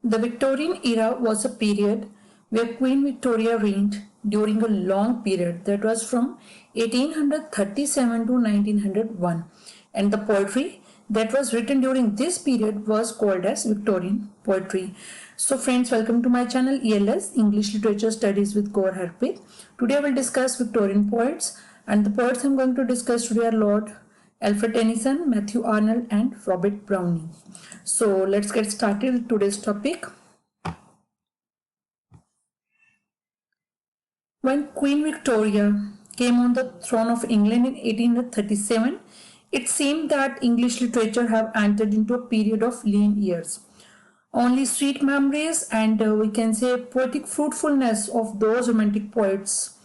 The Victorian era was a period where Queen Victoria reigned during a long period that was from 1837 to 1901, and the poetry that was written during this period was called as Victorian poetry. So friends, welcome to my channel ELS English Literature Studies with Gaur Harpreet. Today I will discuss Victorian poets, and the poets I am going to discuss today are Lord Alfred Tennyson, Matthew Arnold and Robert Browning. So let's get started with today's topic. When Queen Victoria came on the throne of England in 1837, it seemed that English literature have entered into a period of lean years. Only sweet memories and we can say poetic fruitfulness of those romantic poets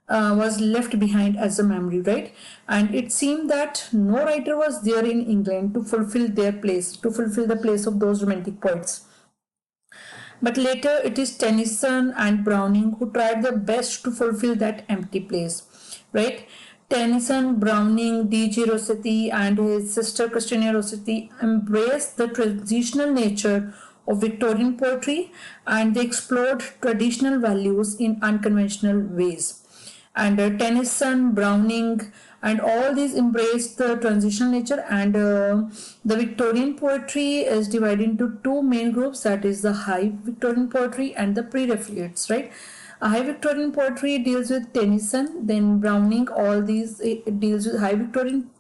was left behind as a memory, right? And it seemed that no writer was there in England to fulfill their place, to fulfill the place of those romantic poets. But later it is Tennyson and Browning who tried their best to fulfill that empty place, right? Tennyson, Browning, D.G. Rossetti and his sister Christina Rossetti embraced the transitional nature of Victorian poetry, and they explored traditional values in unconventional ways. And Tennyson, Browning and all these embraced the transitional nature, and the Victorian poetry is divided into two main groups, that is the High Victorian poetry and the Pre-Raphaelites, right? High Victorian poetry deals with Tennyson, then Browning, all these deals with High Victorian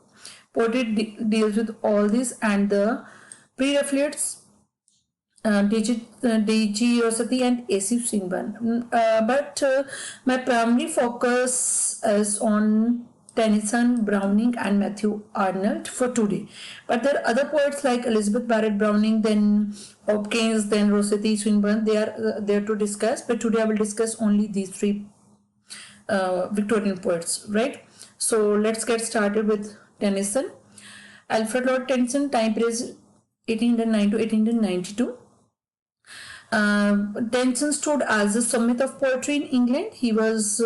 poetry deals with all these, and the Pre-Raphaelites D.G. Rossetti and A.C. Swinburne. But my primary focus is on Tennyson, Browning and Matthew Arnold for today. But there are other poets like Elizabeth Barrett Browning, then Hopkins, then Rossetti, Swinburne. They are there to discuss. But today I will discuss only these three Victorian poets, right? So let's get started with Tennyson. Alfred Lord Tennyson, time period 1809 to 1892. Tennyson stood as the summit of poetry in England. He is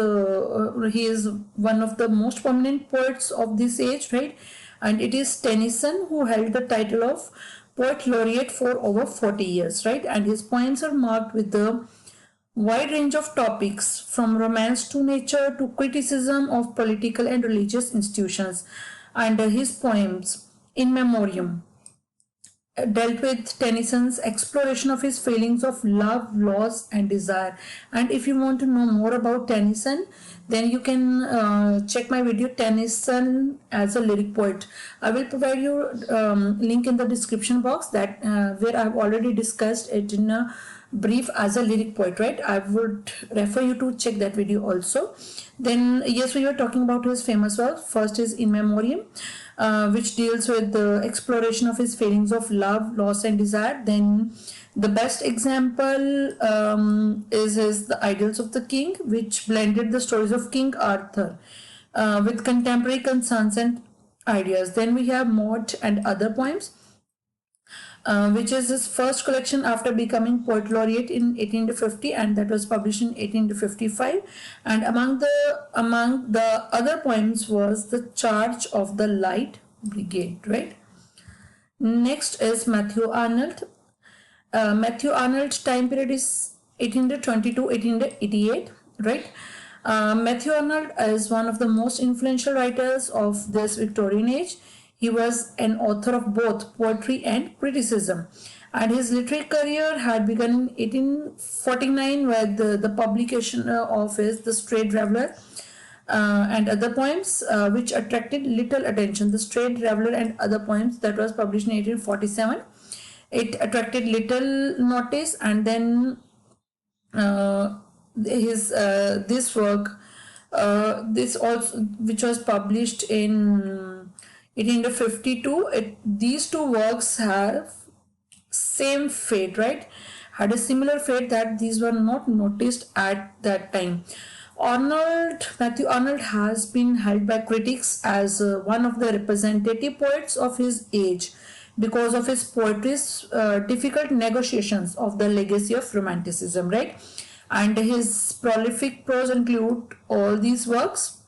one of the most prominent poets of this age, right? And it is Tennyson who held the title of Poet Laureate for over 40 years, right? And his poems are marked with the wide range of topics from romance to nature to criticism of political and religious institutions. And his poems, In Memoriam, dealt with Tennyson's exploration of his feelings of love, loss and desire. And if you want to know more about Tennyson, then you can check my video Tennyson as a lyric poet. I will provide you link in the description box that where I have already discussed it in a brief as a lyric poet, right? I would refer you to check that video also. Then yes, we were talking about his famous work. First is In Memoriam, which deals with the exploration of his feelings of love, loss and desire. Then the best example is The Idylls of the King, which blended the stories of King Arthur with contemporary concerns and ideas. Then we have Maud and Other Poems, which is his first collection after becoming Poet Laureate in 1850, and that was published in 1855. And among the other poems was The Charge of the Light Brigade, right? Next is Matthew Arnold. Matthew Arnold's time period is 1820 to 1888, right? Matthew Arnold is one of the most influential writers of this Victorian age. He was an author of both poetry and criticism, and his literary career had begun in 1849 with the publication of his The Strayed Traveller and Other Poems, which attracted little attention. The Strayed Traveller and Other Poems, that was published in 1847. It attracted little notice, and then this work, this also, which was published in 1852, these two works have same fate, right? Had a similar fate, that these were not noticed at that time. Matthew Arnold has been held by critics as one of the representative poets of his age because of his poetry's difficult negotiations of the legacy of Romanticism, right? And his prolific prose include all these works,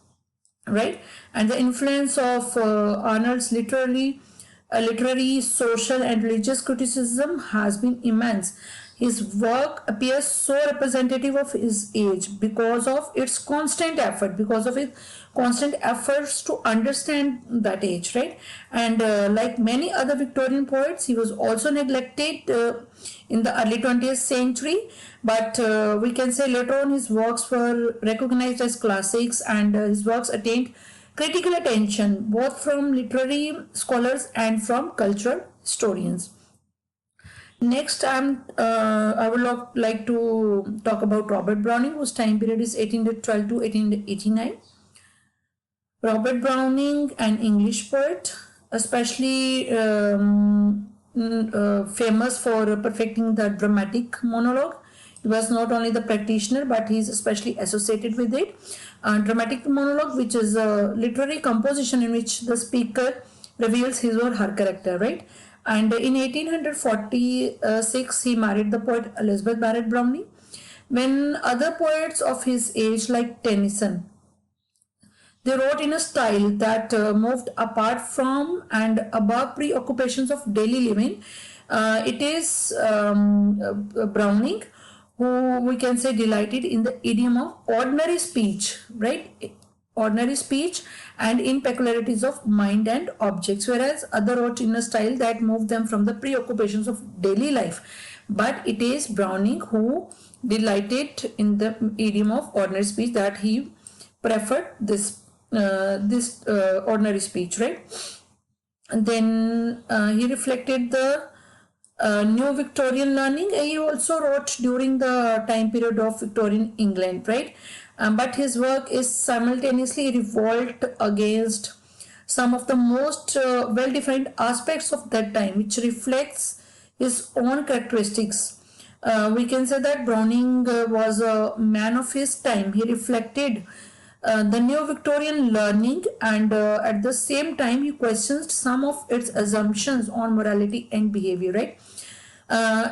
right? And the influence of Arnold's literary literary, social and religious criticism has been immense. His work appears so representative of his age because of its constant effort, because of his constant efforts to understand that age, right? And like many other Victorian poets, he was also neglected in the early 20th century, but we can say later on his works were recognized as classics, and his works attained critical attention both from literary scholars and from cultural historians. Next, I would like to talk about Robert Browning, whose time period is 1812 to 1889. Robert Browning, an English poet, especially famous for perfecting the dramatic monologue. He was not only the practitioner, but he is especially associated with it. Dramatic monologue, which is a literary composition in which the speaker reveals his or her character, right? And in 1846, he married the poet Elizabeth Barrett Browning. When other poets of his age, like Tennyson, they wrote in a style that moved apart from and above preoccupations of daily living, it is Browning who we can say delighted in the idiom of ordinary speech, right? Ordinary speech and in peculiarities of mind and objects, whereas other wrote in a style that moved them from the preoccupations of daily life. But it is Browning who delighted in the idiom of ordinary speech, that he preferred this ordinary speech, right? And then he reflected the new Victorian learning. He also wrote during the time period of Victorian England, right? But his work is simultaneously revolt against some of the most well-defined aspects of that time, which reflects his own characteristics. We can say that Browning was a man of his time. He reflected the new Victorian learning, and at the same time he questioned some of its assumptions on morality and behavior, right?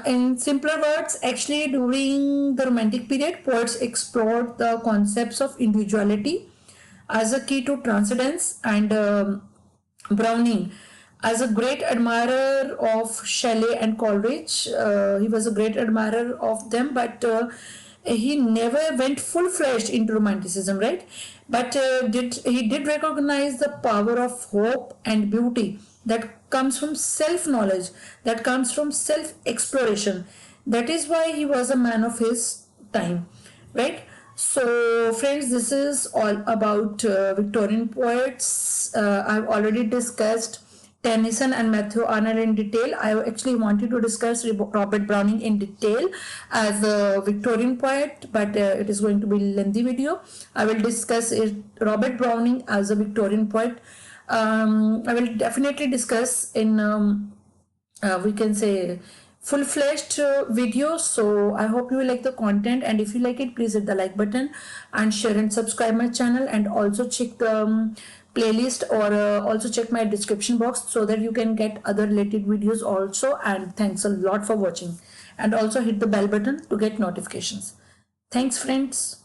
In simpler words, actually during the Romantic period, poets explored the concepts of individuality as a key to transcendence, and Browning, as a great admirer of Shelley and Coleridge, he was a great admirer of them, but he never went full-fledged into romanticism, right? But he did recognize the power of hope and beauty that comes from self-knowledge, that comes from self-exploration. That is why he was a man of his time, right? So friends, this is all about Victorian poets. I've already discussed Tennyson and Matthew Arnold in detail. I actually wanted to discuss Robert Browning in detail as a Victorian poet, but it is going to be a lengthy video. I will discuss Robert Browning as a Victorian poet. I will definitely discuss in we can say full-fledged video. So I hope you will like the content, and if you like it, please hit the like button and share and subscribe my channel, and also check the playlist, or also check my description box so that you can get other related videos also. And thanks a lot for watching, and also hit the bell button to get notifications. Thanks friends.